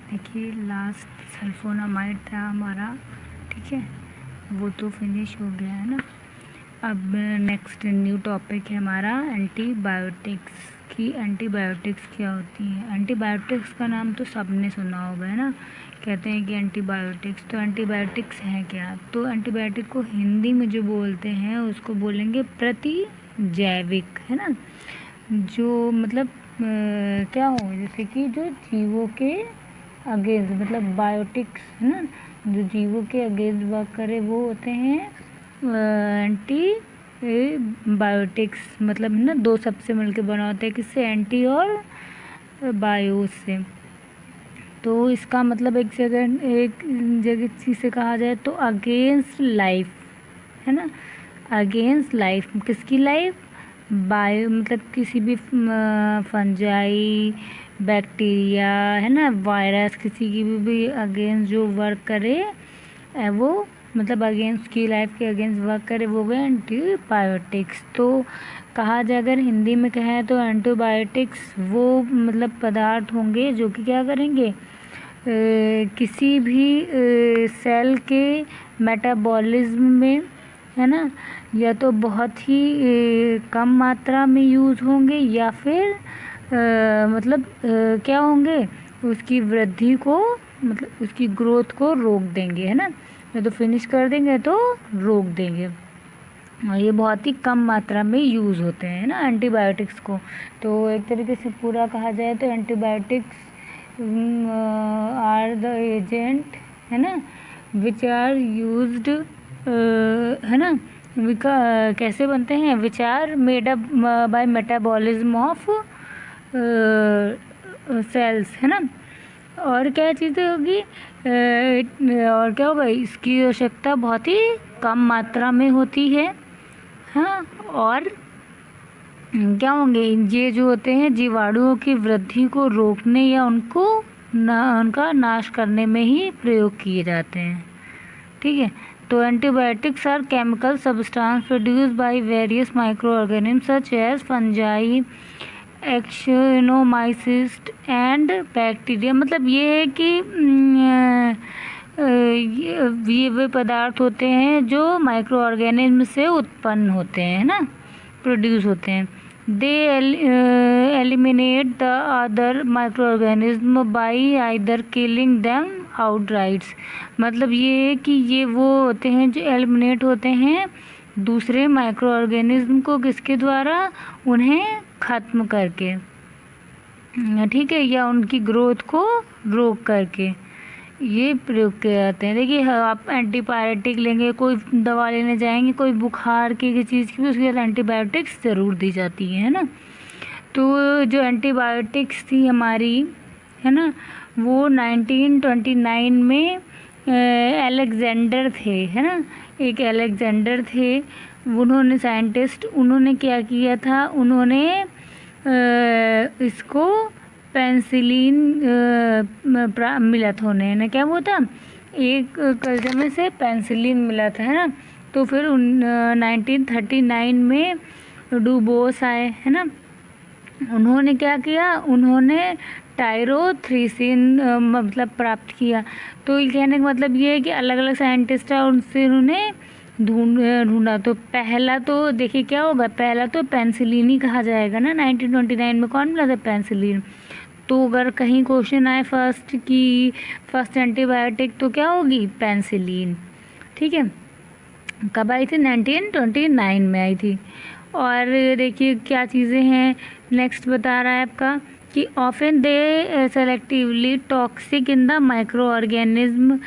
देखिए last sulphonamide था हमारा, ठीक है, वो तो फिनिश हो गया है ना। अब नेक्स्ट न्यू टॉपिक है हमारा एंटीबायोटिक्स की। एंटीबायोटिक्स क्या होती हैं? एंटीबायोटिक्स का नाम तो सबने सुना होगा, है ना। कहते हैं कि एंटीबायोटिक्स, तो एंटीबायोटिक्स हैं क्या? तो एंटीबायोटिक को हिंदी में जो बोलते हैं उसको बोलेंगे प्रतिजैविक, है ना। जो मतलब क्या हो, जैसे कि जो जीवों के अगेंस्ट, मतलब बायोटिक्स, है ना, जो जीवों के अगेंस्ट वर्क करे वो होते हैं एंटी बायोटिक्स। मतलब है ना, दो सबसे मिलकर बना होता है, किससे? एंटी और बायो से। तो इसका मतलब एक जगह चीज़ से कहा जाए तो अगेंस्ट लाइफ, है ना। अगेंस्ट लाइफ, किसकी लाइफ? बायो मतलब किसी भी फंजाई, बैक्टीरिया, है ना, वायरस, किसी की भी अगेंस्ट जो वर्क करे वो, मतलब अगेंस्ट की लाइफ के अगेंस्ट वर्क करे, वो गए एंटीबायोटिक्स। तो कहा जाए, अगर हिंदी में कहें तो एंटीबायोटिक्स वो मतलब पदार्थ होंगे जो कि क्या करेंगे, किसी भी सेल के मेटाबॉलिज्म में, है ना, या तो बहुत ही कम मात्रा में यूज़ होंगे, या फिर मतलब क्या होंगे, उसकी वृद्धि को, मतलब उसकी ग्रोथ को रोक देंगे, है ना। या तो फिनिश कर देंगे तो रोक देंगे। और ये बहुत ही कम मात्रा में यूज़ होते हैं ना एंटीबायोटिक्स को। तो एक तरीके से पूरा कहा जाए तो एंटीबायोटिक्स आर द एजेंट, है ना, विच आर यूज्ड, है ना, कैसे बनते हैं, which are made up by metabolism of cells, है ना। और क्या चीज़ें होगी, और क्या होगा, इसकी आवश्यकता बहुत ही कम मात्रा में होती है, हाँ। और क्या होंगे, ये जो होते हैं जीवाणुओं की वृद्धि को रोकने या उनका नाश करने में ही प्रयोग किए जाते हैं, ठीक है। तो antibiotics are chemical substance produce by various micro organism such as fungi, actinomycetes and bacteria. मतलब ये है कि ये वे पदार्थ होते हैं जो माइक्रो ऑर्गेनिज्म से उत्पन्न होते हैं, ना, प्रोड्यूस होते हैं। They eliminate the other micro organism by either killing them outrights. मतलब ये है कि ये वो होते हैं जो एलिमिनेट होते हैं दूसरे माइक्रो ऑर्गेनिज्म को, किसके द्वारा? उन्हें ख़त्म करके, ठीक है, या उनकी ग्रोथ को रोक करके ये प्रयोग किए जाते हैं। देखिए आप एंटीबायोटिक लेंगे, कोई दवा लेने जाएंगे, कोई बुखार की चीज़ की, उसके बाद एंटीबायोटिक्स ज़रूर दी जाती है ना। तो जो एंटीबायोटिक्स थी हमारी, है ना, वो 1929 में अलेक्जेंडर थे, है ना, एक अलेक्जेंडर थे, उन्होंने साइंटिस्ट, उन्होंने क्या किया था, उन्होंने इसको पेंसिलिन मिला था उन्हें ना, क्या वो था, एक कल्चर में से पेंसिलिन मिला था, है ना। तो फिर 1939 में डुबोस आए, है ना, उन्होंने क्या किया, उन्होंने टायरोथ्रीसिन मतलब प्राप्त किया। तो ये कहने का मतलब ये है कि अलग अलग साइंटिस्ट है, उनसे उन्होंने ढूंढा। तो पहला तो देखिए क्या होगा, पहला तो पेंसिलिन ही कहा जाएगा ना। 1929 में कौन मिला था? पेंसिलिन। तो अगर कहीं क्वेश्चन आए फर्स्ट एंटीबायोटिक तो क्या होगी? पेंसिलिन, ठीक है। कब आई थी? 1929 में आई थी। और देखिए क्या चीज़ें हैं, नेक्स्ट बता रहा है आपका कि often they selectively toxic in the micro organism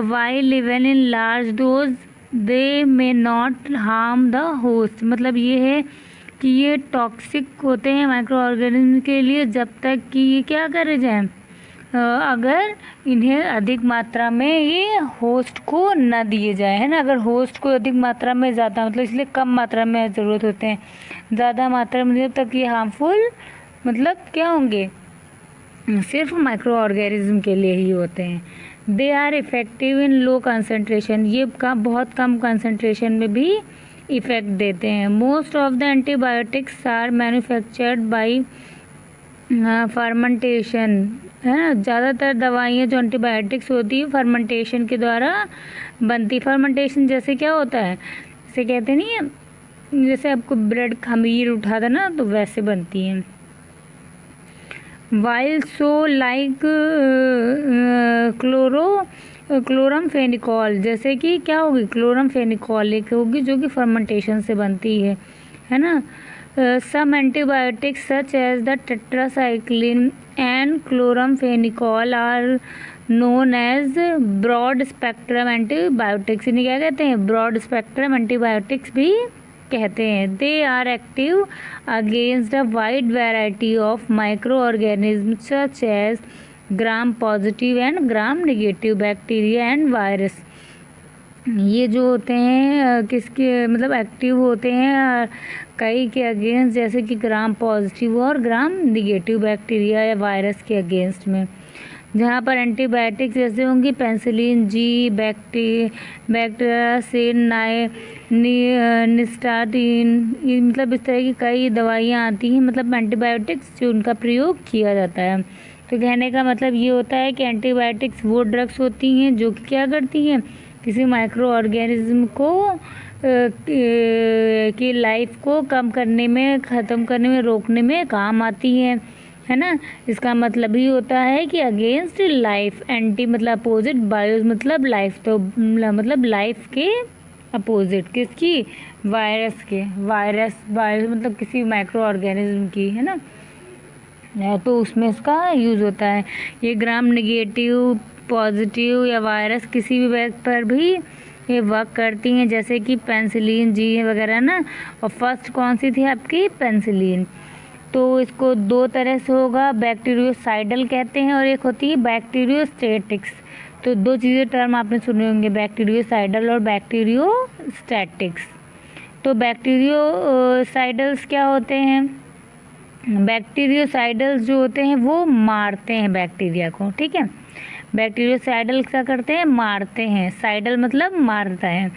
while even in large dose they may not harm the host. मतलब ये है कि ये टॉक्सिक होते हैं माइक्रो ऑर्गेनिज्म के लिए जब तक कि ये क्या करे जाए, अगर इन्हें अधिक मात्रा में ये होस्ट को न दिए जाए, है ना। अगर होस्ट को अधिक मात्रा में ज़्यादा, मतलब इसलिए कम मात्रा में ज़रूरत होते हैं, ज़्यादा मात्रा में जब तक ये हार्मफुल, मतलब क्या होंगे, सिर्फ माइक्रो ऑर्गेनिज्म के लिए ही होते हैं। They are effective in low concentration, ये बहुत कम कंसनट्रेशन में भी इफ़ेक्ट देते हैं। Most of the antibiotics are manufactured by fermentation है ना, ज़्यादातर दवाइयाँ जो एंटीबायोटिक्स होती है फर्मेंटेशन के द्वारा बनती। फर्मेंटेशन जैसे क्या होता है, जैसे कहते नहीं है, जैसे आपको ब्रेड खमीर उठा था ना, तो वैसे बनती हैं। वाइल सो लाइक क्लोरमफेनिकॉल, जैसे कि क्या होगी, क्लोरमफेनिकॉल एक होगी जो कि फर्मेंटेशन से बनती है ना। Some antibiotics such as the tetracycline and chloramphenicol are known as broad spectrum antibiotics। इन्हें क्या कहते हैं, ब्रॉड स्पेक्ट्रम एंटीबायोटिक्स भी कहते हैं। They are active against a wide variety of microorganisms such as gram positive and gram negative bacteria and virus। ये जो होते हैं किसके मतलब एक्टिव होते हैं कई के अगेंस्ट, जैसे कि ग्राम पॉजिटिव और ग्राम निगेटिव बैक्टीरिया या वायरस के अगेंस्ट में। जहाँ पर एंटीबायोटिक्स जैसे होंगी पेंसिलिन जी, बैक्टीरियासिन, निस्टाटीन, मतलब इस तरह की कई दवाइयाँ आती हैं, मतलब एंटीबायोटिक्स जो उनका प्रयोग किया जाता है। तो कहने का मतलब ये होता है कि एंटीबायोटिक्स वो ड्रग्स होती हैं जो कि क्या करती हैं, किसी माइक्रो ऑर्गेनिज्म को की लाइफ को कम करने में, ख़त्म करने में, रोकने में काम आती है ना। इसका मतलब ही होता है कि अगेंस्ट लाइफ, एंटी मतलब अपोजिट, बायोस मतलब लाइफ, तो मतलब लाइफ के अपोजिट किसकी, वायरस के। वायरस मतलब किसी माइक्रो ऑर्गेनिज्म की, है ना, तो उसमें इसका यूज़ होता है। ये ग्राम नेगेटिव, पॉजिटिव या वायरस किसी भी बैग पर भी ये वर्क करती हैं, जैसे कि पेंसिलिन जी वगैरह ना। और फर्स्ट कौन सी थी आपकी, पेंसिलिन। तो इसको दो तरह से होगा, बैक्टीरियोसाइडल कहते हैं और एक होती है बैक्टीरियोस्टैटिक्स। तो दो चीज़ें टर्म आपने सुने होंगे, बैक्टीरियोसाइडल और बैक्टीरियोस्टैटिक्स। तो बैक्टीरियोसाइडल्स क्या होते हैं, बैक्टीरियोसाइडल्स जो होते हैं वो मारते हैं बैक्टीरिया को, ठीक है। बैक्टीरियोसाइडल क्या करते हैं, मारते हैं, साइडल मतलब मारता है।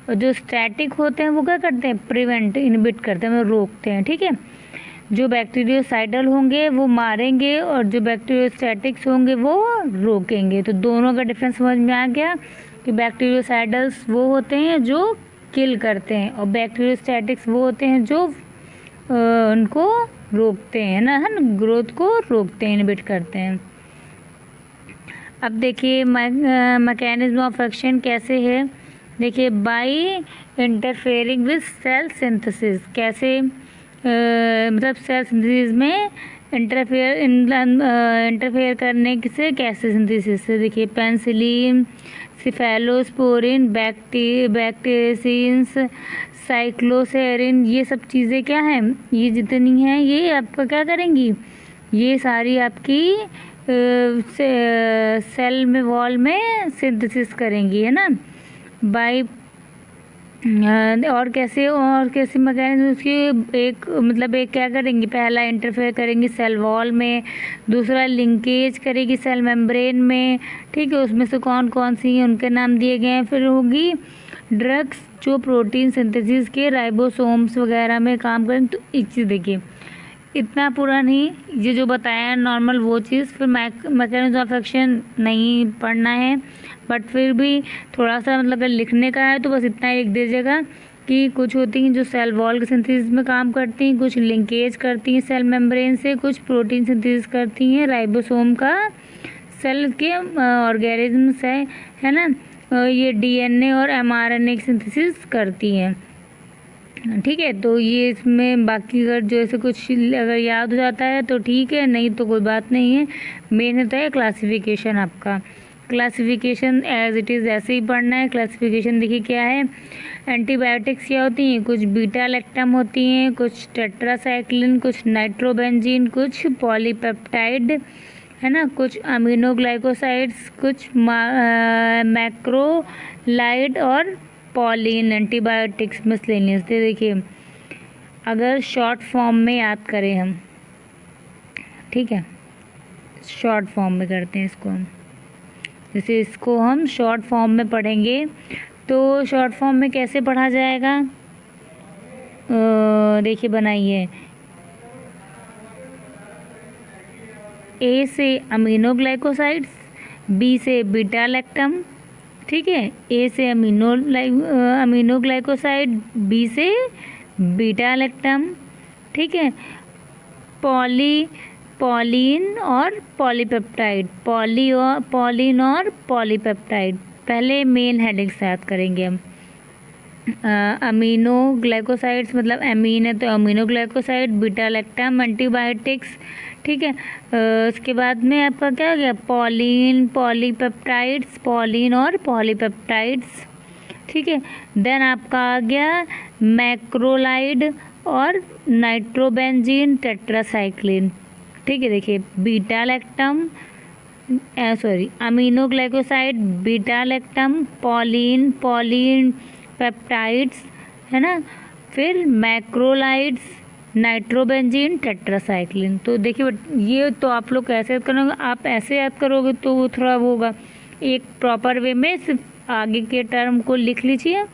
और जो स्टैटिक होते हैं वो क्या करते हैं, प्रिवेंट, इनहिबिट करते हैं, रोकते हैं, ठीक है। जो बैक्टीरियोसाइडल होंगे वो मारेंगे और जो बैक्टीरियोस्टैटिक्स होंगे वो रोकेंगे। तो दोनों का डिफरेंस समझ में आ गया कि बैक्टीरियोसाइडल्स वो होते हैं जो किल करते हैं और बैक्टीरियोस्टैटिक्स वो होते हैं जो उनको रोकते हैं ना, है ना, ग्रोथ को रोकते हैं, इनहिबिट करते हैं। अब देखिए मैकेनिज्म ऑफ एक्शन कैसे है, देखिए by interfering with cell synthesis, कैसे मतलब सेल सिंथेसिस में इंटरफेयर करने से, कैसे सिंथेसिस से। देखिए पेंसिलिन, सिफेलोस्पोरिन, बैक्टीरियसिन्स, साइक्लोसेरिन, ये सब चीज़ें क्या हैं, ये जितनी हैं ये आपका क्या करेंगी, ये सारी आपकी सेल में वॉल में सिंथेसिस करेंगी, है ना, बाय और कैसे मैकेनिज्म उसकी, एक मतलब एक क्या करेंगी, पहला इंटरफेयर करेंगी सेल वॉल में, दूसरा लिंकेज करेगी सेल मेम्ब्रेन में, ठीक है। उसमें से कौन कौन सी हैं उनके नाम दिए गए हैं। फिर होगी ड्रग्स जो प्रोटीन सिंथेसिस के राइबोसोम्स वगैरह में काम करें। तो एक चीज़ देखिए, इतना पूरा नहीं, ये जो बताया नॉर्मल वो चीज़, फिर मैकेनिज्म ऑफ एक्शन नहीं पढ़ना है, बट फिर भी थोड़ा सा मतलब अगर लिखने का है तो बस इतना ही लिख दीजिएगा कि कुछ होती हैं जो सेल वॉल के सिंथेसिस में काम करती हैं, कुछ लिंकेज करती हैं सेल मेम्ब्रेन से, कुछ प्रोटीन सिंथेसिस करती हैं राइबोसोम का, सेल के ऑर्गेनिज्म से, है ना, ये डीएनए और एमआरएनए की सिंथेसिस करती हैं, ठीक है। तो ये इसमें बाकी अगर जो ऐसे कुछ अगर याद हो जाता है तो ठीक है, नहीं तो कोई बात नहीं है। मेन होता है क्लासिफिकेशन, आपका क्लासिफिकेशन एज इट इज़ ऐसे ही पढ़ना है। क्लासिफिकेशन देखिए क्या है, एंटीबायोटिक्स क्या होती हैं, कुछ बीटा लैक्टम होती हैं, कुछ टेट्रासाइक्लिन, कुछ नाइट्रोबेंजीन, कुछ पॉलीपेप्टाइड, है ना, कुछ अमीनोग्लाइकोसाइड्स, कुछ मैक्रोलाइड और पॉलिन एंटीबायोटिक्स मिसलेनियस। देखिए अगर शॉर्ट फॉर्म में याद करें हम, ठीक है, शॉर्ट फॉर्म में करते हैं इसको हम, जैसे इसको हम शॉर्ट फॉर्म में पढ़ेंगे तो शॉर्ट फॉर्म में कैसे पढ़ा जाएगा, देखिए बनाइए, ए से अमीनोग्लाइकोसाइड्स, बी से बीटा लैक्टम, ठीक है, ए से अमीनोग्लाइकोसाइड, बी से बीटा लैक्टम, ठीक है, पॉलीन और पॉलीपेप्टाइड, पॉलीन और पॉलीपेप्टाइड। पहले मेन हेडिंग याद करेंगे हम। अमीनोग्लाइकोसाइड्स मतलब एमीन है तो अमीनोग्लाइकोसाइड, बीटा लैक्टम एंटीबायोटिक्स, ठीक है। उसके बाद में आपका क्या हो गया, पॉलीन, पॉलीपेप्टाइड्स, पॉलीन और पॉलीपेप्टाइड्स, ठीक है। देन आपका आ गया मैक्रोलाइड और नाइट्रोबेंजीन टेट्रासाइक्लिन, ठीक है। देखिए beta lactam aminoglycoside, beta lactam, polyene peptides, है ना, फिर मैक्रोलाइड्स, नाइट्रोबेंजीन टेट्रासाइक्लिन। तो देखिए ये तो आप लोग कैसे याद करोगे, आप ऐसे याद करोगे तो वो थोड़ा वो होगा, एक प्रॉपर वे में सिर्फ आगे के टर्म को लिख लीजिए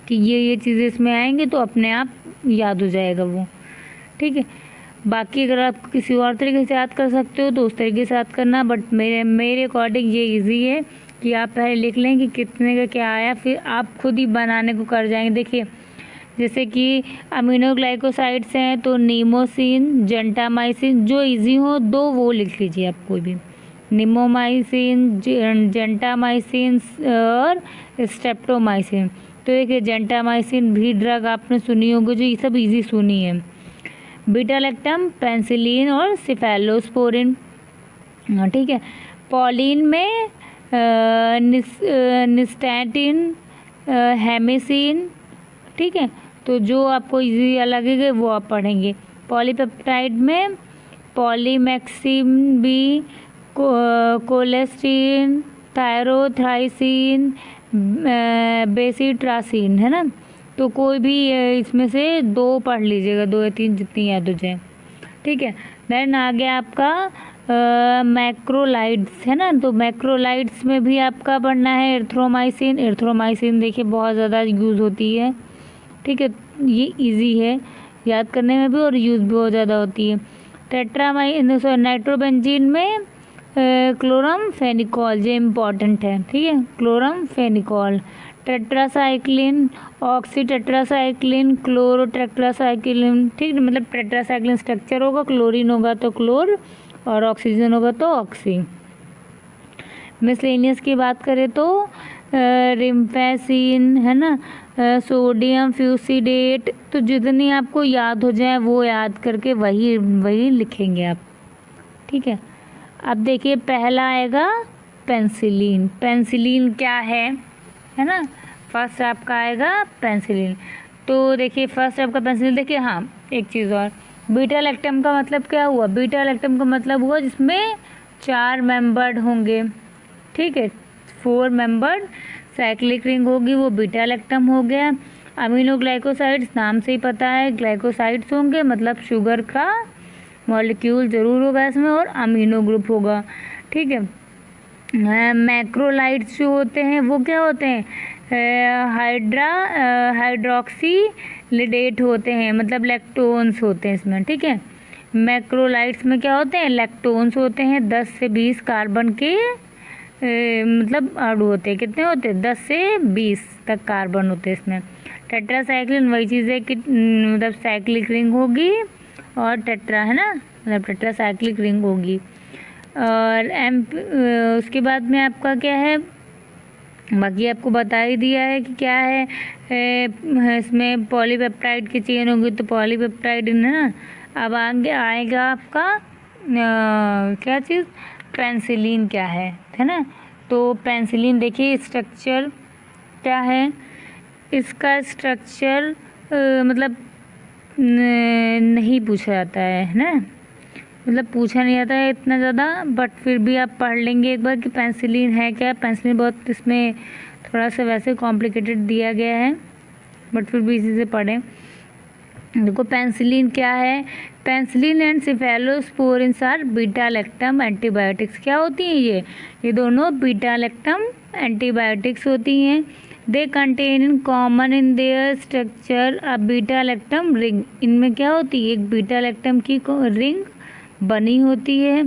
कि ये चीज़ें इसमें आएंगे तो अपने आप याद हो जाएगा वो, ठीक है। बाकी अगर आप किसी और तरीके से याद कर सकते हो तो उस तरीके से याद करना, बट मेरे अकॉर्डिंग ये इजी है कि आप पहले लिख लें कि कितने का क्या आया, फिर आप खुद ही बनाने को कर जाएंगे। देखिए जैसे कि अमीनोग्लाइकोसाइड्स हैं तो नीमोसिन, जेंटामाइसिन, जो इजी हो दो वो लिख लीजिए आप कोई भी, निमोमाइसिन, जेंटामाइसिन और स्ट्रेप्टोमाइसिन। तो देखिए जेंटामाइसिन भी ड्रग आपने सुनी होगी, जो ये सब इजी सुनी है। बीटा लैक्टम, पेंसिलिन और सिफेलोस्पोरिन, ठीक है। पॉलीन में निस्टैटिन, हेमिसिन, ठीक है। तो जो आपको इजी लगेगा वो आप पढ़ेंगे। पॉलीपेप्टाइड में पॉलीमैक्सिम बी, कोलेस्ट्रीन, थायरोथ्राइसिन, बेसिट्रासिन, है ना। तो कोई भी इसमें से दो पढ़ लीजिएगा, 2 या 3 जितनी याद हो जाए, ठीक है। देन आ गया आपका मैक्रोलाइड्स, है ना। तो मैक्रोलाइड्स में भी आपका पढ़ना है एरिथ्रोमाइसिन देखिए बहुत ज़्यादा यूज़ होती है, ठीक है। ये इजी है याद करने में भी और यूज़ भी बहुत ज़्यादा होती है। नाइट्रोबेंजीन में क्लोरमफेनिकॉल, ये इम्पॉर्टेंट है, ठीक है, chloramphenicol. Tetracycline, oxytetracycline, chlortetracycline, ठीक है। मतलब टेट्रासाइक्लिन स्ट्रक्चर होगा, क्लोरीन होगा तो क्लोर और ऑक्सीजन होगा तो ऑक्सी। मिसलेनियस की बात करें तो रिम्फेसिन, है ना, सोडियम फ्यूसिडेट। तो जितनी आपको याद हो जाए वो याद करके वही लिखेंगे आप, ठीक है। अब देखिए पहला आएगा पेंसिलिन। पेंसिलिन क्या है ना। फर्स्ट आपका आएगा पेंसिलिन। तो देखिए फर्स्ट आपका पेंसिलिन, देखिए हाँ एक चीज़ और, बीटा लैक्टम का मतलब क्या हुआ, बीटा लैक्टम का मतलब हुआ जिसमें 4 मेंबर्ड होंगे, ठीक है, 4 मेंबर्ड साइक्लिक रिंग होगी, वो बीटा लैक्टम हो गया। अमीनोग्लाइकोसाइड्स नाम से ही पता है ग्लाइकोसाइड्स होंगे, मतलब शुगर का मॉलिक्यूल ज़रूर होगा इसमें और अमीनो ग्रुप होगा, ठीक है। मैक्रोलाइड्स जो होते हैं वो क्या होते हैं, हाइड्रोक्सीलिडेट होते हैं, मतलब लैक्टोन्स होते हैं इसमें, ठीक है। मैक्रोलाइड्स में क्या होते हैं, लैक्टोन्स होते हैं, 10 से 20 कार्बन के मतलब अणु होते हैं, कितने होते हैं, 10 से 20 तक कार्बन होते हैं इसमें। टेट्रासाइक्लिन वही चीज़ है कि मतलब साइक्लिक रिंग होगी और टेट्रा, है ना, मतलब टेट्रासाइक्लिक रिंग होगी। और उसके बाद में आपका क्या है, बाकी आपको बता ही दिया है कि क्या है इसमें पॉलीपेप्टाइड की चेन होगी तो पॉलीपेप्टाइड, है ना। अब आगे आएगा आपका क्या चीज़, पेंसिलिन क्या है ना। तो पेंसिलिन देखिए स्ट्रक्चर क्या है, इसका स्ट्रक्चर मतलब नहीं पूछा जाता है ना, मतलब पूछा नहीं जाता है इतना ज़्यादा, बट फिर भी आप पढ़ लेंगे एक बार कि पेंसिलिन है क्या। पेंसिलिन बहुत इसमें थोड़ा सा वैसे कॉम्प्लिकेटेड दिया गया है, बट फिर भी इसी से पढ़ें। देखो पेंसिलिन क्या है, penicillin and cephalosporins are beta lactam antibiotics. क्या होती हैं ये दोनों बीटा लैक्टम एंटीबायोटिक्स होती हैं। They contain in common in their structure a beta lactam ring. इनमें क्या होती है, एक बीटा लैक्टम की रिंग बनी होती है।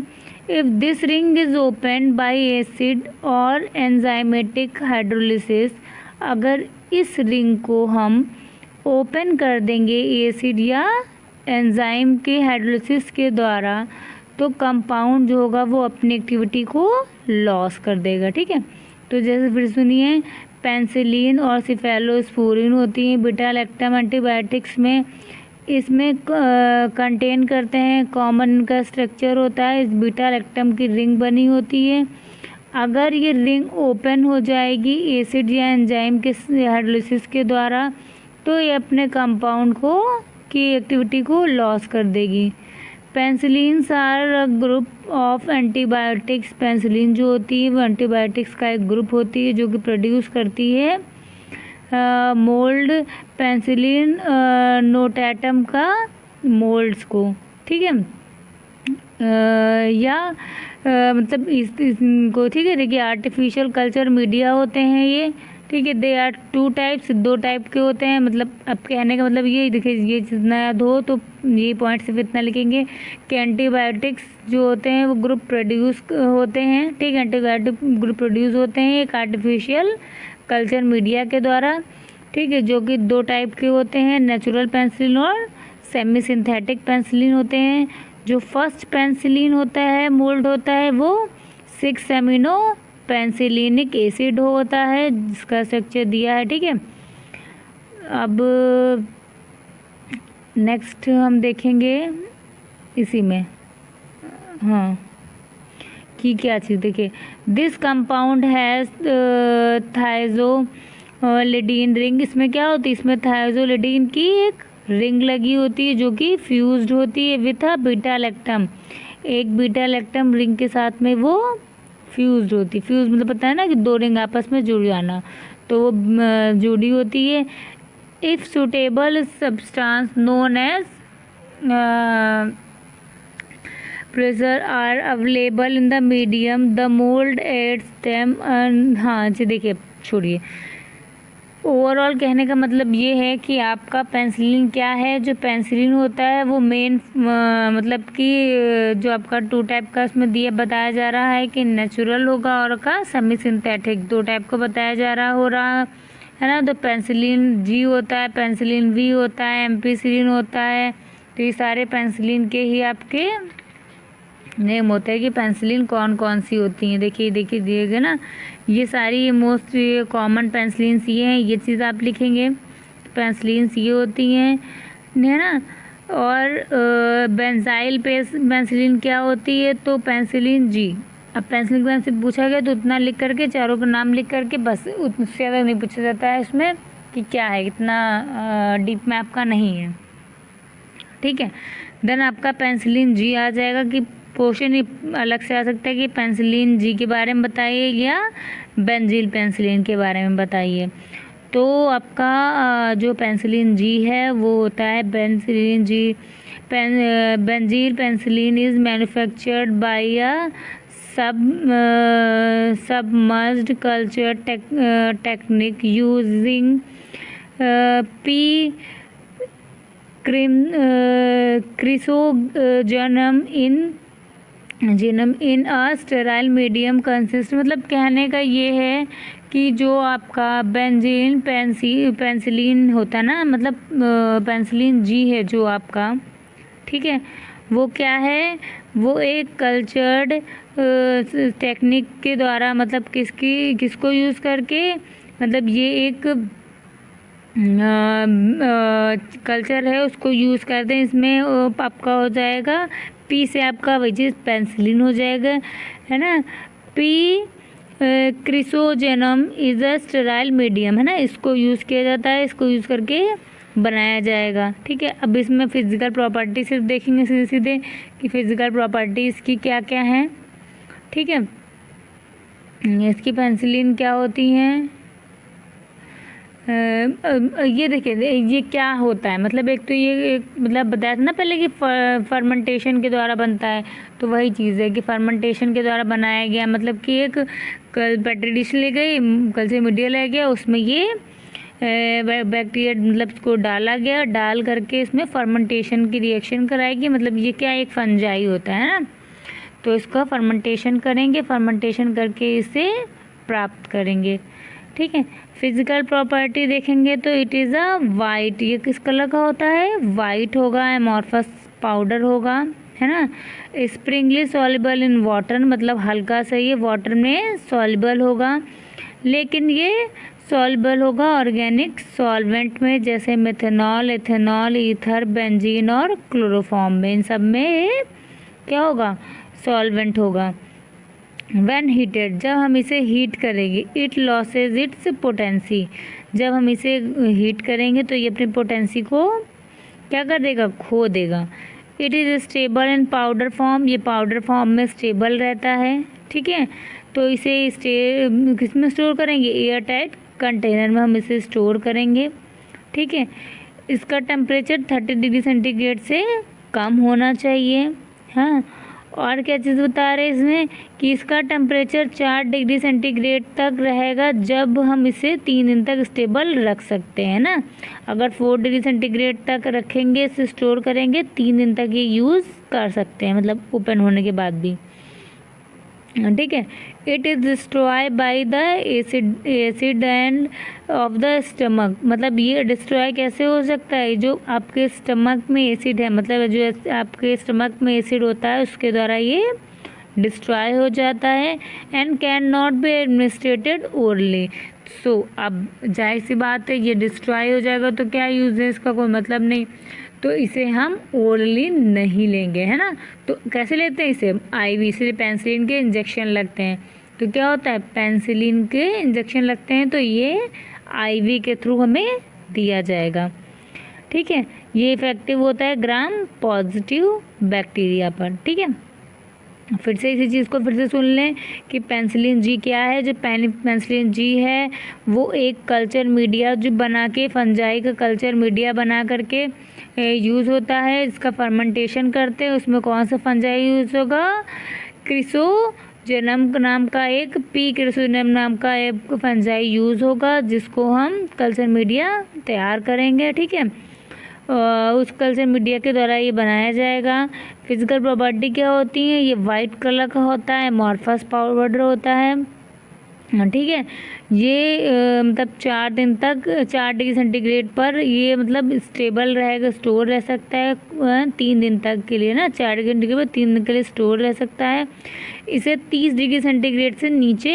If this ring is open by acid और एंजाइमेटिक हाइड्रोलिसिस, अगर इस रिंग को हम ओपन कर देंगे एसिड या एंजाइम के हाइड्रोलिसिस के द्वारा, तो कंपाउंड जो होगा वो अपनी एक्टिविटी को लॉस कर देगा। ठीक है, तो जैसे फिर सुनिए, पेंसिलिन और सिफेलोस्पोरिन होती हैं बीटा लैक्टम एंटीबायोटिक्स में। इसमें कंटेन करते हैं, कॉमन इनका स्ट्रक्चर होता है, इस बीटा लैक्टम की रिंग बनी होती है। अगर ये रिंग ओपन हो जाएगी एसिड या एंजाइम के हाइड्रोलिसिस के द्वारा, तो ये अपने कंपाउंड को की एक्टिविटी को लॉस कर देगी। Penicillins are a group of antibiotics. Penicillin जो होती है वो एंटीबायोटिक्स का एक ग्रुप होती है जो कि प्रोड्यूस करती है मोल्ड पेंसिलिन नोटैटम का मोल्ड्स को। ठीक है, या मतलब इनको, ठीक है, देखिए आर्टिफिशियल कल्चर मीडिया होते हैं ये। ठीक है, दे आर 2 टाइप्स, 2 टाइप के होते हैं। मतलब अब कहने का मतलब ये देखिए, ये जितना याद हो तो ये पॉइंट सिर्फ इतना लिखेंगे कि एंटीबायोटिक्स जो होते हैं वो ग्रुप प्रोड्यूस होते हैं। ठीक है, एंटीबायोटिक ग्रुप प्रोड्यूस होते हैं एक आर्टिफिशियल कल्चर मीडिया के द्वारा। ठीक है, जो कि 2 टाइप के होते हैं, नेचुरल पेंसिलिन और सेमी सिंथेटिक पेंसिलिन होते हैं। जो फर्स्ट पेंसिलिन होता है, मोल्ड होता है, वो 6 एमिनो पेंसिलिनिक एसिड होता है जिसका स्ट्रक्चर दिया है। ठीक है, अब नेक्स्ट हम देखेंगे इसी में, हाँ, कि क्या चीज़। देखिए, दिस कंपाउंड हैज़ थाइज़ोलिडीन रिंग। इसमें क्या होती है, इसमें थाइज़ोलिडीन की एक रिंग लगी होती है जो कि फ्यूज्ड होती है विथ अ बीटा लैक्टम। एक बीटा लैक्टम रिंग के साथ में वो फ्यूज्ड होती है। फ्यूज मतलब पता है ना कि 2 रिंग आपस में जुड़ जाना, तो वो जुड़ी होती है। If suitable substance known as pressure are available in the medium, the mould aids them. हाँ जी, देखिए छोड़िए, ओवरऑल कहने का मतलब ये है कि आपका पेंसिलिन क्या है, जो पेंसिलिन होता है वो मेन मतलब कि जो आपका 2 टाइप का इसमें दिया बताया जा रहा है कि नेचुरल होगा और का सेमी सिंथेटिक, 2 टाइप को बताया जा रहा हो रहा है ना। तो पेंसिलिन जी होता है, पेंसिलिन वी होता है, एम्पिसिलिन होता है। तो ये सारे पेंसिलिन के ही आपके नेम होता है कि पेंसिलिन कौन कौन सी होती हैं। देखिए दिए गए ना, ये सारी मोस्ट कॉमन पेंसिलिन्स ये हैं, ये चीज़ आप लिखेंगे। पेंसिलिन्स ये होती हैं, है ना। और बेंजाइल पेंसिलिन क्या होती है, तो पेंसिलिन जी। अब पेंसिलिन एग्जाम से पूछा गया तो उतना लिख करके, चारों का नाम लिख करके बस, उससे ज़्यादा नहीं पूछा जाता है इसमें कि क्या है, इतना डीप में आपका नहीं है। ठीक है, देन आपका पेंसिलिन जी आ जाएगा कि क्वेश्चन अलग से आ सकता है कि पेंसिलिन जी के बारे में बताइए या बेंजील पेंसिलिन के बारे में बताइए। तो आपका जो पेंसिलिन जी है वो होता है penicillin ji. बेंजील penicillin is manufactured by a submerged culture technique using P. Chrysogenum in a sterile medium consist। मतलब कहने का ये है कि जो आपका बेंजीन पेंसिलिन होता है ना, मतलब पेंसिलिन जी है जो आपका, ठीक है, वो क्या है, वो एक कल्चर्ड टेक्निक के द्वारा, मतलब किसको यूज़ करके, मतलब ये एक कल्चर है उसको यूज़ करते हैं। इसमें आपका हो जाएगा पी से आपका वही चीज़ पेंसिलिन हो जाएगा, है ना। P chrysogenum is a sterile medium, है ना, इसको यूज़ किया जाता है, इसको यूज़ करके बनाया जाएगा। ठीक है, अब इसमें फिजिकल प्रॉपर्टी सिर्फ देखेंगे सीधे सीधे कि फिजिकल प्रॉपर्टीज़ की क्या क्या हैं। ठीक है, इसकी पेंसिलिन क्या होती हैं, ये देखिए ये क्या होता है, मतलब एक तो ये एक मतलब बताया था ना पहले कि फर्मेंटेशन के द्वारा बनता है, तो वही चीज़ है कि फर्मेंटेशन के द्वारा बनाया गया, मतलब कि एक पेट्री डिश ले गई, कल से मीडिया ले गया, उसमें ये बैक्टीरिया मतलब इसको डाला गया, डाल करके इसमें फर्मेंटेशन की रिएक्शन कराएगी। मतलब ये क्या एक फंजाई होता है ना, तो इसका फर्मेंटेशन करेंगे, फर्मेंटेशन करके इसे प्राप्त करेंगे। ठीक है, फिजिकल प्रॉपर्टी देखेंगे तो इट इज़ अ वाइट, ये किस कलर का होता है, वाइट होगा, एमॉर्फस पाउडर होगा, है ना। स्प्रिंगली सॉल्युबल इन वाटर, मतलब हल्का सा ये वाटर में सॉल्युबल होगा, लेकिन ये सॉल्युबल होगा ऑर्गेनिक सॉल्वेंट में, जैसे मेथनॉल, एथेनॉल, ईथर, बेंजीन और क्लोरोफॉर्म में, इन सब में ये क्या होगा, सॉल्वेंट होगा। व्हेन हीटेड, जब हम इसे हीट करेंगे, इट लॉसेज इट्स पोटेंसी, जब हम इसे हीट करेंगे तो ये अपनी पोटेंसी को क्या कर देगा, खो देगा। It is stable in powder form, ये पाउडर फॉर्म में स्टेबल रहता है। ठीक है, तो इसे किस में स्टोर करेंगे, एयर टाइट कंटेनर में हम इसे स्टोर करेंगे। ठीक है, इसका टेम्परेचर 30 डिग्री सेंटीग्रेड से कम होना चाहिए। हाँ, और क्या चीज़ बता रहे हैं इसमें कि इसका टेम्परेचर 4 डिग्री सेंटीग्रेड तक रहेगा, जब हम इसे 3 दिन तक स्टेबल रख सकते हैं ना। अगर 4 डिग्री सेंटीग्रेड तक रखेंगे, इसे स्टोर करेंगे, 3 दिन तक ये यूज़ कर सकते हैं, मतलब ओपन होने के बाद भी। ठीक है, it is destroy by the acid end of the stomach, मतलब ये डिस्ट्रॉय कैसे हो सकता है, जो आपके स्टमक में एसिड है, मतलब जो आपके स्टमक में एसिड होता है उसके द्वारा ये डिस्ट्रॉय हो जाता है। And can not be administered orally, so अब जाहिर सी बात है ये डिस्ट्रॉय हो जाएगा तो क्या यूज़ है, इसका कोई मतलब नहीं, तो इसे हम ओरली नहीं लेंगे, है ना। तो कैसे लेते हैं इसे, आईवी, इसलिए पेंसिलिन के इंजेक्शन लगते हैं। तो क्या होता है, पेंसिलिन के इंजेक्शन लगते हैं तो ये आईवी के थ्रू हमें दिया जाएगा। ठीक है, ये इफेक्टिव होता है ग्राम पॉजिटिव बैक्टीरिया पर। ठीक है, फिर से इसी चीज़ को फिर से सुन लें कि पेंसिलिन जी क्या है। जो पेंसिलिन जी है वो एक कल्चर मीडिया जो बना के, फंजाई का कल्चर मीडिया बना करके यूज़ होता है। इसका फर्मेंटेशन करते हैं, उसमें कौन सा फंजाई यूज़ होगा, क्रिसोजेनम नाम का एक क्रिसोजेनम नाम का एक फंजाई यूज़ होगा, जिसको हम कल्चर मीडिया तैयार करेंगे। ठीक है, उस कल्चर मीडिया के द्वारा ये बनाया जाएगा। फिजिकल प्रॉपर्टी क्या होती है, ये वाइट कलर का होता है, एमॉर्फस पाउडर होता है। ठीक है, ये मतलब 4 दिन तक 4 डिग्री सेंटीग्रेड पर ये मतलब स्टेबल रहेगा, स्टोर रह सकता है 3 दिन तक के लिए ना, 4 डिग्री सेंटीग्रेड पर 3 दिन के लिए स्टोर रह सकता है। इसे 30 डिग्री सेंटीग्रेड से नीचे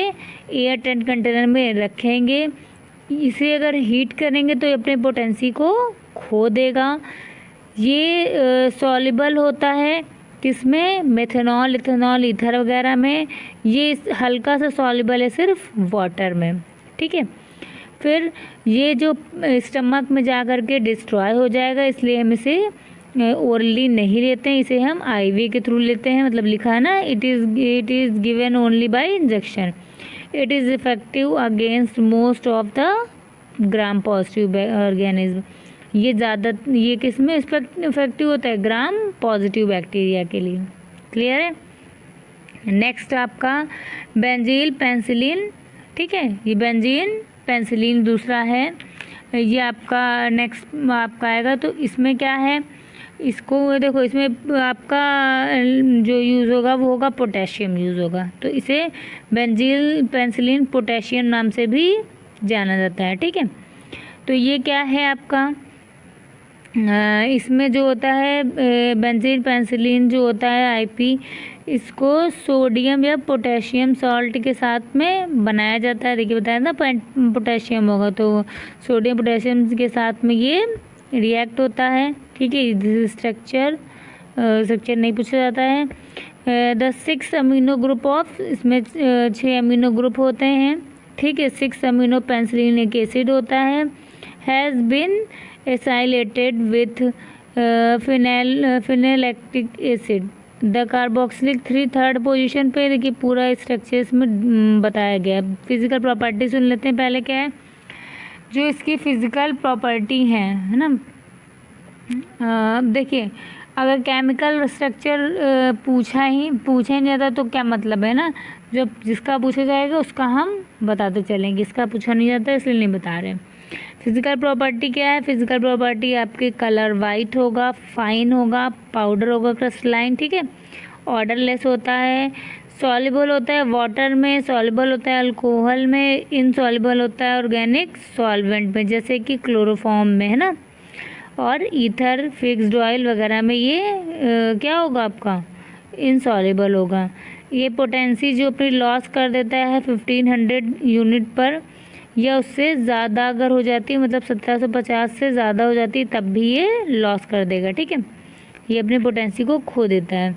एयर टाइट कंटेनर में रखेंगे। इसे अगर हीट करेंगे तो ये अपने पोटेंसी को खो देगा। ये सॉल्युबल होता है किसमें, मेथनॉल, इथेनॉल, ईथर वगैरह में। ये हल्का सा सॉल्युबल है सिर्फ वाटर में। ठीक है, फिर ये जो स्टमक में जा कर के डिस्ट्रॉय हो जाएगा, इसलिए हम इसे ओरली नहीं लेते हैं, इसे हम आईवी के थ्रू लेते हैं। मतलब लिखा है ना, it is given only by injection. It is effective against most of the gram positive organism. ये किस में इफेक्टिव होता है, ग्राम पॉजिटिव बैक्टीरिया के लिए। क्लियर है। नेक्स्ट आपका बेंजील पेंसिलिन। ठीक है, ये बेंजीन पेंसिलिन दूसरा है। ये आपका नेक्स्ट आपका आएगा, तो इसमें क्या है, इसको देखो, इसमें आपका जो यूज़ होगा वो होगा पोटेशियम यूज़ होगा, तो इसे बेंजील पेंसिलिन पोटेशियम नाम से भी जाना जाता है। ठीक है, तो ये क्या है आपका, इसमें जो होता है बेंजील पेंसिलिन जो होता है आईपी, इसको सोडियम या पोटेशियम सॉल्ट के साथ में बनाया जाता है। देखिए बताया ना पोटेशियम होगा, तो सोडियम पोटेशियम के साथ में ये रिएक्ट होता है। ठीक है, स्ट्रक्चर नहीं पूछा जाता है। द 6 अमीनो ग्रुप ऑफ, इसमें 6 अमीनो ग्रुप होते हैं। ठीक है, 6 अमीनो पेंसिलिनिक एसिड होता है। Has been acylated with phenylacetic acid. The carboxylic 3 position पे। देखिए पूरा स्ट्रक्चर इसमें बताया गया है। फिजिकल प्रॉपर्टी सुन लेते हैं पहले क्या है, जो इसकी फिजिकल प्रॉपर्टी है ना। देखिए अगर केमिकल स्ट्रक्चर पूछा ही नहीं जाता तो क्या मतलब है ना, जब जिसका पूछा जाएगा उसका हम बताते चलेंगे, इसका पूछा नहीं जाता इसलिए नहीं बता रहे। फिजिकल प्रॉपर्टी क्या है? फिजिकल प्रॉपर्टी आपके कलर वाइट होगा, फाइन होगा, पाउडर होगा, क्रिस्टलाइन, ठीक है। ऑर्डरलेस होता है, सॉल्युबल होता है वाटर में, सॉल्युबल होता है अल्कोहल में, इनसॉल्युबल होता है ऑर्गेनिक सॉल्वेंट में, जैसे कि क्लोरोफॉर्म में, है ना। और ईथर, फिक्स्ड ऑयल वगैरह में ये क्या होगा आपका? इनसॉल्युबल होगा। ये पोटेंसी जो अपनी लॉस कर देता है 1500 यूनिट पर, या उससे ज़्यादा अगर हो जाती है, मतलब 1750 से ज़्यादा हो जाती है, तब भी ये लॉस कर देगा, ठीक है। ये अपनी पोटेंसी को खो देता है।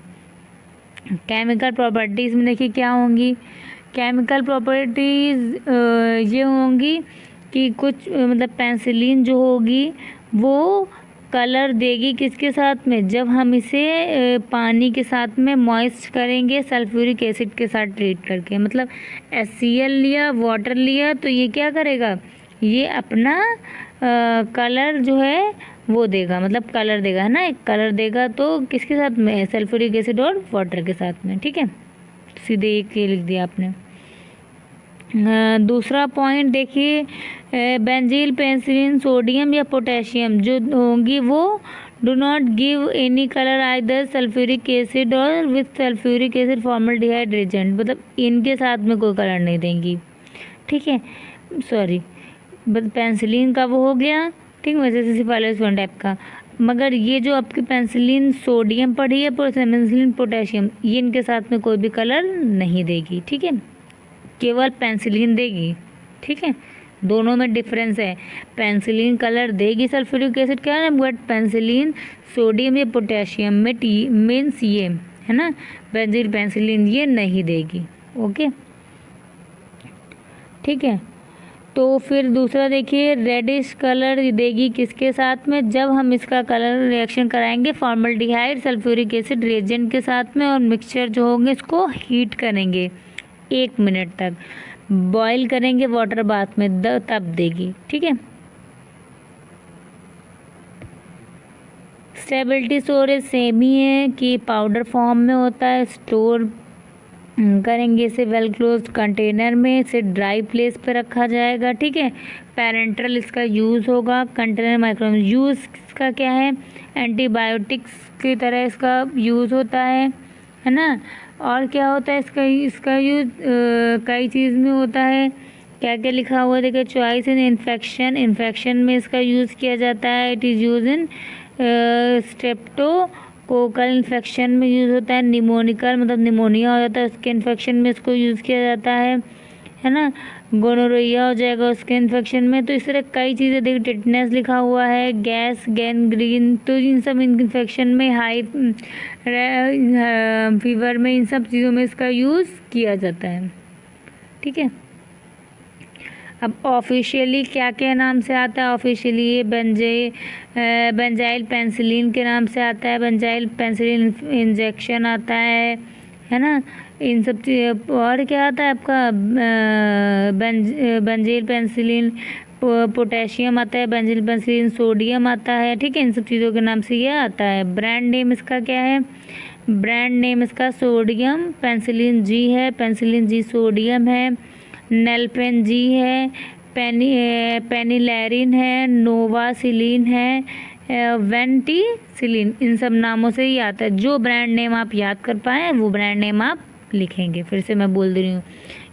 केमिकल प्रॉपर्टीज़ में देखिए क्या होंगी। केमिकल प्रॉपर्टीज़ ये होंगी कि कुछ मतलब पेंसिलिन जो होगी वो कलर देगी किसके साथ में? जब हम इसे पानी के साथ में मॉइस्ट करेंगे सल्फ्यूरिक एसिड के साथ ट्रीट करके, मतलब HCl लिया, वाटर लिया, तो ये क्या करेगा? ये अपना कलर जो है वो देगा, मतलब कलर देगा, है ना। एक कलर देगा तो किसके साथ में? सल्फ्यूरिक एसिड और वाटर के साथ में, ठीक है। सीधे एक ये लिख दिया आपने। दूसरा पॉइंट देखिए, बेंजील, पेंसिलिन, सोडियम या पोटेशियम जो होंगी वो do not give any colour either sulphuric acid और with sulphuric acid formaldehyde reagent, मतलब इनके साथ में कोई कलर नहीं देंगी, ठीक है। सॉरी, पेंसिलिन का वो हो गया, ठीक, वैसे सिफालिस वन टाइप का। मगर ये जो आपकी पेंसिलिन सोडियम पड़ी है, पेंसिलिन पोटेशियम, ये इनके साथ में कोई भी कलर नहीं देगी, ठीक है। केवल पेंसिलिन देगी, ठीक है। दोनों में डिफरेंस है। पेंसिलिन कलर देगी सल्फ्यूरिक एसिड क्या है, बट पेंसिलिन सोडियम या पोटेशियम में मीन्स ये, है ना, बेंजील पेंसिलिन ये नहीं देगी, ओके, ठीक है। तो फिर दूसरा देखिए, रेडिश कलर देगी किसके साथ में? जब हम इसका कलर रिएक्शन कराएंगे फॉर्मल्डिहाइड सल्फ्यूरिक एसिड रिएजेंट के साथ में, और मिक्सचर जो होंगे इसको हीट करेंगे 1 मिनट तक, बॉईल करेंगे वाटर बाथ में, तब देगी, ठीक है। स्टेबिलिटी स्टोरेज सेम ही है कि पाउडर फॉर्म में होता है, स्टोर करेंगे इसे वेल क्लोज्ड कंटेनर में, इसे ड्राई प्लेस पे रखा जाएगा, ठीक है। पेरेंट्रल इसका यूज़ होगा, कंटेनर माइक्रो यूज़ इसका क्या है? एंटीबायोटिक्स की तरह इसका यूज़ होता है ना। और क्या होता है इसका यूज़ कई चीज़ में होता है। क्या क्या लिखा हुआ है देखिए, चॉइस इन इन्फेक्शन में इसका यूज़ किया जाता है। It is use in streptococcal infection में यूज़ होता है। निमोनिकल मतलब निमोनिया हो जाता है उसके इन्फेक्शन में इसको यूज़ किया जाता है ना। गोनोरिया हो जाएगा उसके इन्फेक्शन में। तो इस तरह कई चीज़ें देखिए, टिटनेस लिखा हुआ है, गैस, गैंग्रीन, तो इन सब इन्फेक्शन में, हाई फीवर में, इन सब चीज़ों में इसका यूज़ किया जाता है, ठीक है। अब ऑफिशियली क्या क्या नाम से आता है? ऑफिशियली ये बेंजाइल पेंसिलिन के नाम से आता है, बेंजाइल पेंसिलिन इंजेक्शन आता है ना। इन सब चीज़, और क्या आता है आपका? बेंजील पेंसिलिन पोटेशियम आता है, बेंजील पेंसिलिन सोडियम आता है, ठीक है। इन सब चीज़ों के नाम से ये आता है। ब्रांड नेम इसका क्या है? ब्रांड नेम इसका सोडियम पेंसिलिन जी है, पेंसिलिन जी सोडियम है, नेलपेन जी है, पेनिलैरिन है, नोवासिलिन है, वेंटिसिलिन, इन सब नामों से ही आता है। जो ब्रांड नेम आप याद कर पाएँ वो ब्रांड नेम आप लिखेंगे। फिर से मैं बोल दे रही हूँ,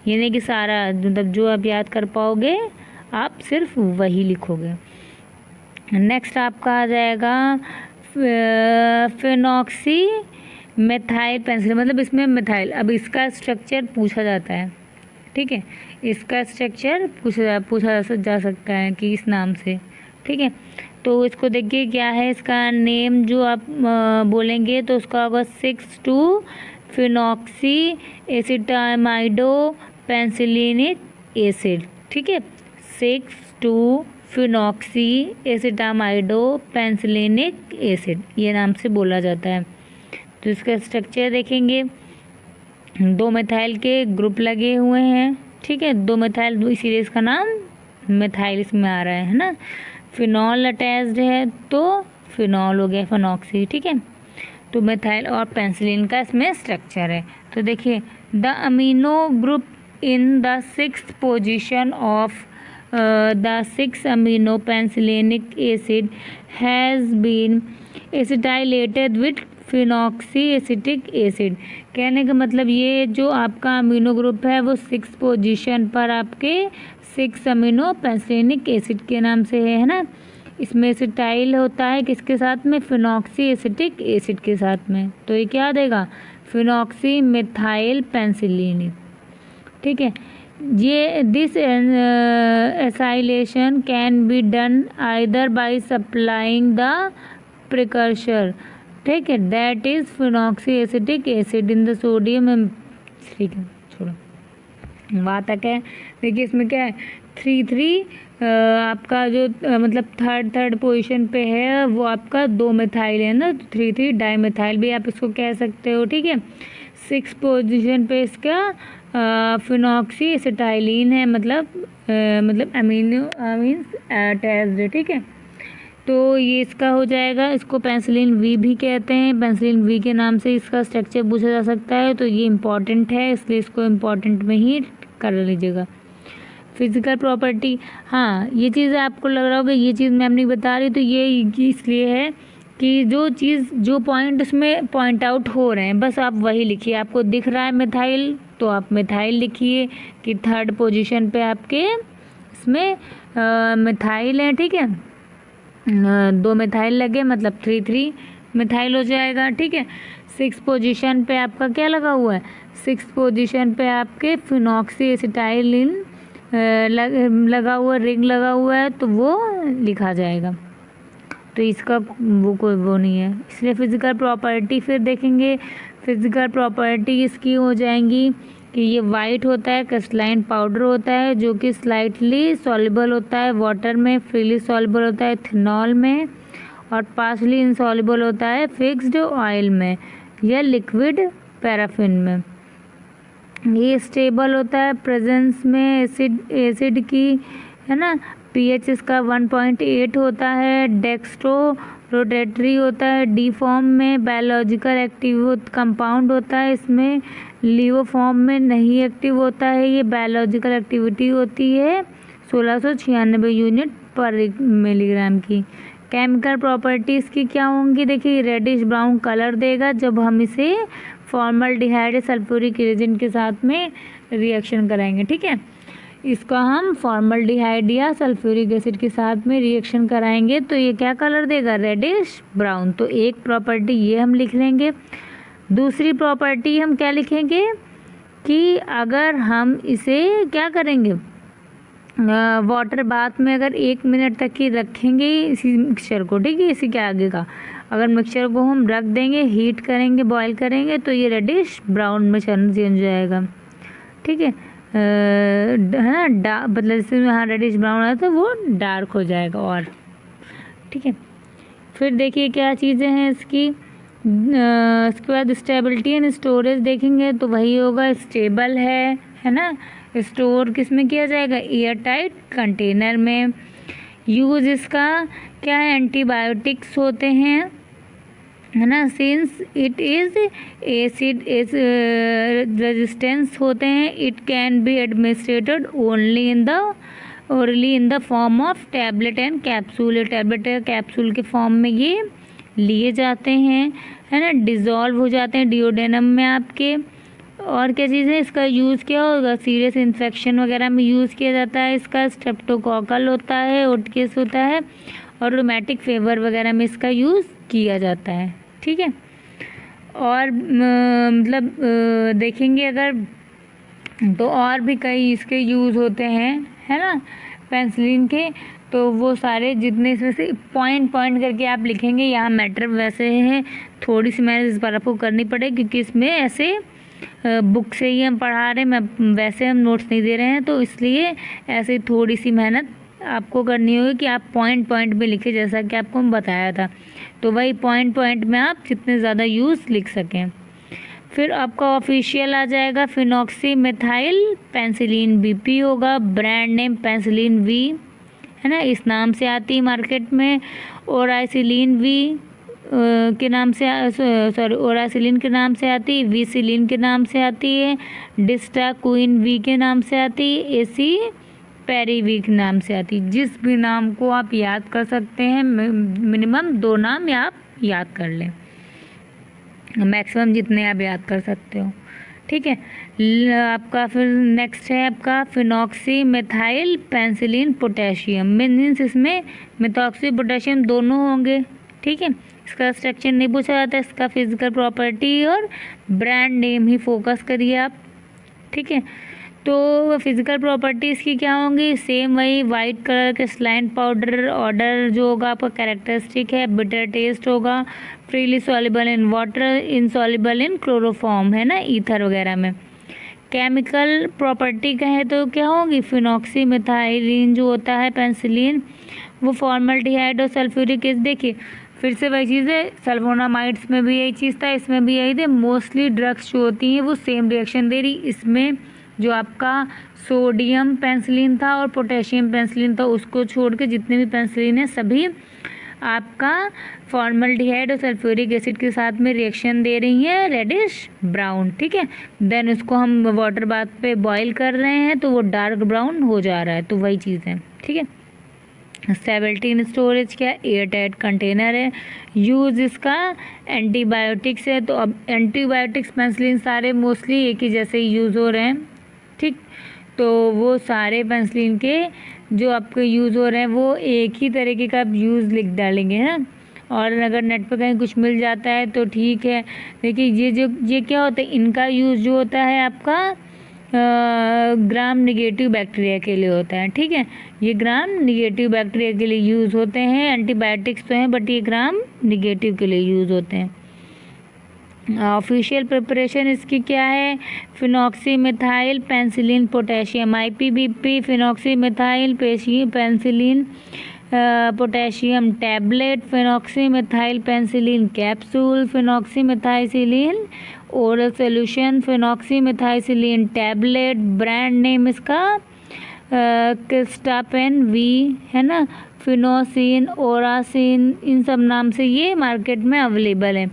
ये नहीं कि सारा, मतलब जो आप याद कर पाओगे आप सिर्फ वही लिखोगे। नेक्स्ट आपका आ जाएगा फिनॉक्सी मेथाइल पेंसिलिन, मतलब इसमें मिथाइल। अब इसका स्ट्रक्चर पूछा जाता है, ठीक है। इसका स्ट्रक्चर पूछा जा सकता है कि इस नाम से, ठीक है। तो इसको देखिए क्या है इसका नेम, जो आप बोलेंगे तो उसका होगा 6,2 फिनॉक्सी एसिटामाइडो पेंसिलिनिक एसिड, ठीक है। 6,2 फिनॉक्सी एसिटामाइडो पेंसिलिनिक एसिड, ये नाम से बोला जाता है। तो इसका स्ट्रक्चर देखेंगे, 2 मिथाइल के ग्रुप लगे हुए हैं, ठीक है। 2 मिथाइल, इसीलिए इसका नाम मिथाइल इसमें आ रहा है ना। फिनॉल अटैच्ड है तो फिनॉल हो गया फिनॉक्सी, ठीक है। तो मिथाइल और पेंसिलिन का इसमें स्ट्रक्चर है। तो देखिए, the amino group in the 6th position of the 6-amino penicillinic acid has been acetylated with phenoxyacetic acid. कहने का मतलब ये जो आपका अमीनो ग्रुप है वो 6 पोजीशन पर आपके 6 अमीनो पेनिसिलिनिक एसिड के नाम से है ना। इसमें एसिटाइल होता है किसके साथ में, फिनॉक्सीएसिटिक एसिड के साथ में। तो ये क्या देगा, फिनॉक्सी मिथाइल पेनिसिलिन। ठीक है, ये this acylation can be done either by supplying the precursor, ठीक है, that is phenoxyacetic acid in the sodium. ठीक है, छोड़ो वहाँ तक है। देखिए इसमें क्या है, 3 आपका जो मतलब थर्ड पोजीशन पे है वो आपका 2 मिथाइल है ना, तो 3 डाईमिथाइल भी आप इसको कह सकते हो। ठीक है, 6 पोजीशन पे इसका फिनॉक्सी एसिटाइलिन है, मतलब अमीनो मीन्स अटैच्ड। ठीक है, तो ये इसका हो जाएगा। इसको पेनिसिलिन वी भी कहते हैं, पेनिसिलिन वी के नाम से इसका स्ट्रक्चर पूछा जा सकता है, तो ये इम्पॉर्टेंट है इसलिए इसको इम्पॉर्टेंट में ही कर लीजिएगा। फिजिकल प्रॉपर्टी, हाँ ये चीज़ आपको लग रहा होगा ये चीज़ मैम नहीं बता रही, तो ये इसलिए है कि जो पॉइंट उसमें पॉइंट आउट हो रहे हैं बस आप वही लिखिए। आपको दिख रहा है मिथाइल तो आप मिथाइल लिखिए कि 3rd पोजीशन पे आपके इसमें मिथाइल है। ठीक है, 2 मिथाइल लगे मतलब 3 मिथाइल हो जाएगा। ठीक है, 6 पोजीशन पे आपका क्या लगा हुआ है, 6 पोजीशन पे आपके फिनॉक्सी एसिटाइलिन लगा हुआ, रिंग लगा हुआ है, तो वो लिखा जाएगा। तो इसका कोई वो नहीं है, इसलिए फिजिकल प्रॉपर्टी फिर देखेंगे। फिजिकल प्रॉपर्टी इसकी हो जाएंगी कि ये वाइट होता है, क्रिस्टलाइन पाउडर होता है जो कि स्लाइटली सॉल्युबल होता है वाटर में, फ्रीली सॉल्युबल होता है इथेनॉल में, और पार्शली इनसॉल्युबल होता है फिक्स्ड ऑयल में या लिक्विड पैराफिन में। ये स्टेबल होता है प्रेजेंस में एसिड की, है ना। पीएच इसका 1.8 होता है। डेक्स्ट्रो रोटेटरी होता है डी फॉर्म में। बायोलॉजिकल एक्टिव कंपाउंड होता है इसमें, लिवो फॉर्म में नहीं एक्टिव होता है। ये बायोलॉजिकल एक्टिविटी होती है 1696 यूनिट पर मिलीग्राम की। केमिकल प्रॉपर्टीज़ की क्या होंगी, देखिए रेडिश ब्राउन कलर देगा जब हम इसे फॉर्मल्डिहाइड सल्फ्यूरिक एसिड के साथ में रिएक्शन कराएंगे। ठीक है, इसका हम फॉर्मल्डिहाइड या सल्फ्यूरिक एसिड के साथ में रिएक्शन कराएंगे तो ये क्या कलर देगा, रेडिश ब्राउन। तो एक प्रॉपर्टी ये हम लिख लेंगे। दूसरी प्रॉपर्टी हम क्या लिखेंगे कि अगर हम इसे क्या करेंगे, वाटर बाथ में अगर 1 मिनट तक ही रखेंगे इसी मिक्सचर को, ठीक है, इसी के आगे का अगर मिक्सचर को हम रख देंगे, हीट करेंगे, बॉईल करेंगे तो ये रेडिश ब्राउन में चेंज हो जाएगा। ठीक है, है ना, मतलब जैसे यहाँ रेडिश ब्राउन है तो वो डार्क हो जाएगा और। ठीक है, फिर देखिए क्या चीज़ें हैं इसकी। इसके बाद स्टेबिलिटी एंड स्टोरेज देखेंगे तो वही होगा, स्टेबल है ना। स्टोर किस में किया जाएगा, एयर टाइट कंटेनर में। यूज़ इसका क्या है, एंटीबायोटिक्स होते हैं, है ना, since it is acid resistance होते हैं। It can be administrated only in the form of tablet and capsule. Tablet या कैप्सूल के फॉर्म में ये लिए जाते हैं, है ना, डिज़ोल्व हो जाते हैं डिओडेनम में आपके। और क्या चीज़ है, इसका यूज़ क्या होगा, सीरियस इन्फेक्शन वगैरह में यूज़ किया जाता है। इसका स्ट्रेप्टोकोकल होता है, ओटिटिस होता है, और रोमैटिक फेवर वगैरह में इसका यूज़ किया जाता है। ठीक है, और मतलब देखेंगे अगर तो और भी कई इसके यूज़ होते हैं, है ना, पेनिसिलिन के। तो वो सारे जितने इसमें से पॉइंट करके आप लिखेंगे। यहाँ मैटर वैसे है, थोड़ी सी मेहनत इस बार आपको करनी पड़ेगी क्योंकि इसमें ऐसे बुक से ही हम पढ़ा रहे हैं, मैं वैसे हम नोट्स नहीं दे रहे हैं, तो इसलिए ऐसे थोड़ी सी मेहनत आपको करनी होगी कि आप पॉइंट में लिखे जैसा कि आपको हम बताया था। तो वही पॉइंट में आप जितने ज़्यादा यूज़ लिख सकें। फिर आपका ऑफिशियल आ जाएगा फिनॉक्सी मिथाइल पेनिसिलिन बीपी होगा, ब्रांड नेम पेनिसिलिन वी, है ना, इस नाम से आती है मार्केट में। ओरासिलिन वी के नाम से, ओरासिलिन के नाम से आती है, वीसिलिन के नाम से आती है, डिस्टा क्वीन वी के नाम से आती है, एसी पेरिविक नाम से आती है। जिस भी नाम को आप याद कर सकते हैं, मिनिमम 2 नाम आप याद कर लें, मैक्सिमम जितने आप याद कर सकते हो, ठीक है। आपका फिर नेक्स्ट है आपका phenoxy methyl penicillin potassium. Means इसमें मेथॉक्सी पोटेशियम दोनों होंगे, ठीक है। इसका स्ट्रक्चर नहीं पूछा जाता, इसका फिजिकल प्रॉपर्टी और ब्रांड नेम ही फोकस करिए आप, ठीक है। तो फिजिकल प्रॉपर्टीज़ की क्या होंगी, सेम वही वाइट कलर के स्लाइन पाउडर ऑर्डर जो होगा आपका कैरेक्टरिस्टिक है, बिटर टेस्ट होगा, freely soluble in water, insoluble in chloroform, है ना, ईथर वगैरह में। केमिकल प्रॉपर्टी कहें तो क्या होगी, फिनॉक्सी मेथाइलिन जो होता है पेंसिलिन, वो फॉर्मल्डिहाइड और सल्फ्यूरिक एसिड। देखिए फिर से वही चीज़ है, सल्फोनामाइड्स में भी यही चीज़ था, इसमें भी यही थे। मोस्टली ड्रग्स जो होती हैं वो सेम रिएक्शन दे रही। इसमें जो आपका सोडियम पेंसिलिन था और पोटेशियम पेंसिलिन था, उसको छोड़ के जितने भी पेंसिलिन है सभी आपका फॉर्मल्डिहाइड और सल्फ्यूरिक एसिड के साथ में रिएक्शन दे रही है, रेडिश ब्राउन, ठीक है। देन उसको हम वाटर बाथ पे बॉईल कर रहे हैं तो वो डार्क ब्राउन हो जा रहा है, तो वही चीज़ है, ठीक है। स्टेबिलिटी इन स्टोरेज क्या, एयर टाइट कंटेनर है। यूज़ इसका एंटीबायोटिक्स है, तो अब एंटीबायोटिक्स पेंसिलिन सारे मोस्टली एक ही जैसे यूज़ हो रहे हैं, ठीक। तो वो सारे पेंसिलिन के जो आपके यूज़ हो रहे हैं वो एक ही तरीके का आप यूज़ लिख डालेंगे, है ना। और अगर नेट पर कहीं कुछ मिल जाता है तो ठीक है। देखिए ये क्या होता है, इनका यूज़ जो होता है आपका ग्राम निगेटिव बैक्टीरिया के लिए होता है, ठीक है। ये ग्राम निगेटिव बैक्टीरिया के लिए यूज़ होते हैं। एंटीबायोटिक्स तो हैं बट ये ग्राम निगेटिव के लिए यूज़ होते हैं। ऑफिशियल प्रिपरेशन इसकी क्या है, phenoxy methyl penicillin potassium, IPBP phenoxy methyl penicillin potassium tablet, phenoxy methyl penicillin capsule, phenoxy methicillin oral solution, phenoxy methicillin tablet. Brand name इसका क्रिस्टापेन वी, है ना, फिनोसिन, ओरासिन, इन सब नाम से ये मार्केट में अवेलेबल है।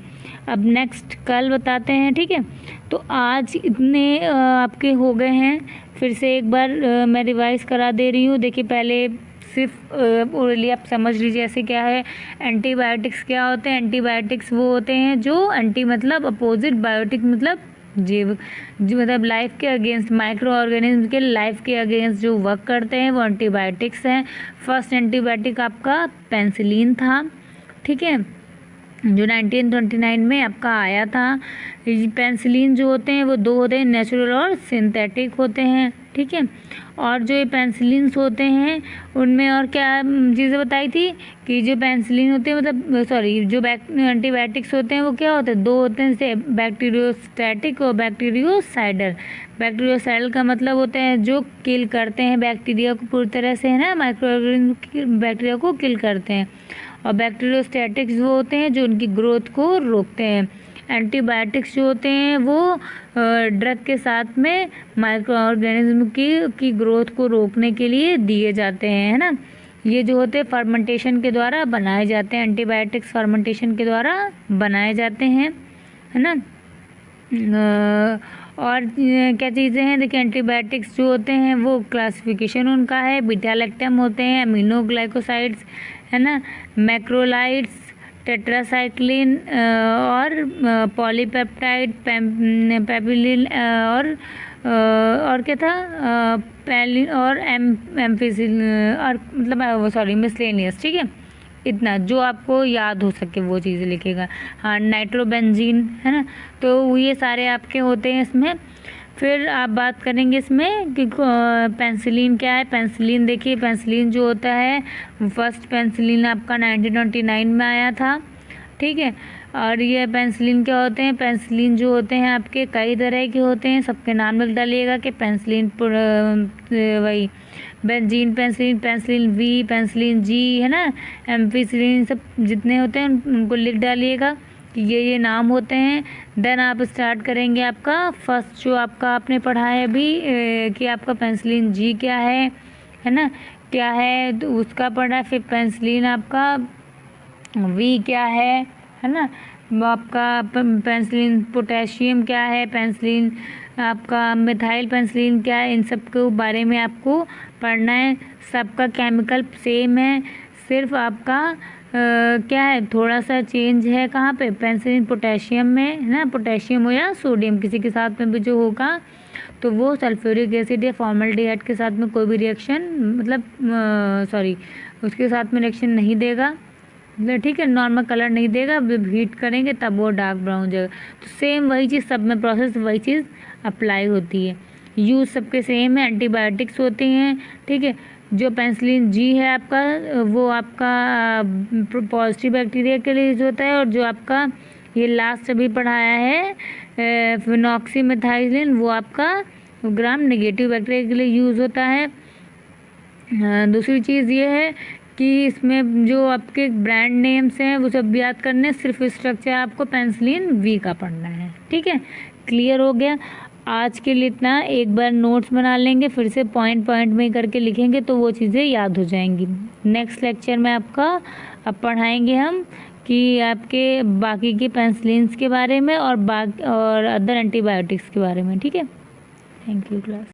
अब नेक्स्ट कल बताते हैं, ठीक है। तो आज इतने आपके हो गए हैं। फिर से एक बार मैं रिवाइज करा दे रही हूँ। देखिए पहले सिर्फ ओरली आप समझ लीजिए ऐसे क्या है। एंटीबायोटिक्स क्या होते हैं, एंटीबायोटिक्स वो होते हैं जो एंटी मतलब अपोजिट, बायोटिक मतलब जीव, जो मतलब लाइफ के अगेंस्ट, माइक्रो ऑर्गेनिज्म के लाइफ के अगेंस्ट जो वर्क करते हैं वो एंटीबायोटिक्स हैं। फर्स्ट एंटीबायोटिक आपका पेंसिलिन था, ठीक है, जो 1929 में आपका आया था। पेंसिलिन जो होते हैं वो 2 होते हैं, नेचुरल और सिंथेटिक होते हैं, ठीक है। और जो ये पेंसिलिन्स होते हैं उनमें और क्या चीज़ें बताई थी कि जो पेंसिलिन होते हैं मतलब सॉरी जो एंटीबायोटिक्स होते हैं वो क्या होते हैं, 2 होते हैं, जैसे बैक्टीरियोस्टैटिक और बैक्टीरियोसाइडल। बैक्टीरियोसाइडल का मतलब होता है जो किल करते हैं बैक्टीरिया को पूरी तरह से, है ना, माइक्रो ऑर्गेनिज्म बैक्टीरिया को किल करते हैं। और बैक्टीरियोस्टैटिक्स वो होते हैं जो उनकी ग्रोथ को रोकते हैं। एंटीबायोटिक्स जो होते हैं वो ड्रग के साथ में माइक्रो ऑर्गेनिज्म की ग्रोथ को रोकने के लिए दिए जाते हैं, है ना। ये जो होते हैं फर्मेंटेशन के द्वारा बनाए जाते हैं, एंटीबायोटिक्स फर्मेंटेशन के द्वारा बनाए जाते हैं, है ना। और क्या चीज़ें हैं, देखिए एंटीबायोटिक्स जो होते हैं वो क्लासिफिकेशन उनका है, बीटा लैक्टम होते हैं, अमीनोग्लाइकोसाइड्स, है ना, मैक्रोलाइड्स, टेट्रासाइक्लिन और पॉलीपेप्टाइड, पेपिलिन और क्या था, पैलिन और एम्फिसिलिन और मतलब सॉरी मिसलेनियस, ठीक है। इतना जो आपको याद हो सके वो चीज़ लिखेगा। हाँ, नाइट्रोबेंजीन, है ना, तो ये सारे आपके होते हैं इसमें। फिर आप बात करेंगे इसमें कि पेंसिलिन क्या है। पेंसिलिन देखिए, पेंसिलिन जो होता है फर्स्ट पेंसिलिन आपका 1929 में आया था, ठीक है। और ये पेंसिलिन क्या होते हैं, पेंसिलिन जो होते हैं आपके कई तरह के होते हैं, सबके नाम लिख डालिएगा कि पेंसिलिन वही benzene penicillin, penicillin V, penicillin G, है ना, एम्फिसिलिन, सब जितने होते हैं उनको लिख डालिएगा कि ये नाम होते हैं। देन आप स्टार्ट करेंगे आपका फर्स्ट जो आपका आपने पढ़ा है अभी कि आपका पेंसिलिन जी क्या है ना, क्या है तो उसका पढ़ा। फिर पेंसिलिन आपका वी क्या है ना, आपका पेंसिलिन पोटेशियम क्या है, पेंसिलिन आपका मिथाइल पेनिसिलिन क्या है, इन सब के बारे में आपको पढ़ना है। सबका केमिकल सेम है, सिर्फ आपका क्या है, थोड़ा सा चेंज है कहाँ पे, पेनिसिलिन पोटेशियम में है ना, पोटेशियम हो या सोडियम किसी के साथ में भी जो होगा तो वो सल्फ्यूरिक एसिड या फॉर्मल्डिहाइड के साथ में कोई भी रिएक्शन मतलब उसके साथ में रिएक्शन नहीं देगा, ठीक है, नॉर्मल कलर नहीं देगा। जब हीट करेंगे तब वो डार्क ब्राउन हो जाएगा। तो सेम वही चीज़ सब में प्रोसेस वही चीज़ अप्लाई होती है। यूज़ सबके सेम है, एंटीबायोटिक्स होते हैं, ठीक है। जो पेनिसिलिन जी है आपका वो आपका पॉजिटिव बैक्टीरिया के लिए यूज होता है, और जो आपका ये लास्ट अभी पढ़ाया है फिनॉक्सीमेथाइलिन वो आपका ग्राम नेगेटिव बैक्टीरिया के लिए यूज़ होता है। दूसरी चीज़ ये है कि इसमें जो आपके ब्रांड नेम्स हैं वो सब याद करने हैं, सिर्फ स्ट्रक्चर आपको पेनिसिलिन वी का पढ़ना है, ठीक है। क्लियर हो गया। आज के लिए इतना, एक बार नोट्स बना लेंगे, फिर से पॉइंट पॉइंट में करके लिखेंगे तो वो चीज़ें याद हो जाएंगी। नेक्स्ट लेक्चर में आपका अब पढ़ाएंगे हम कि आपके बाकी के पेनिसिलिन्स के बारे में और अदर एंटीबायोटिक्स के बारे में, ठीक है। Thank you class.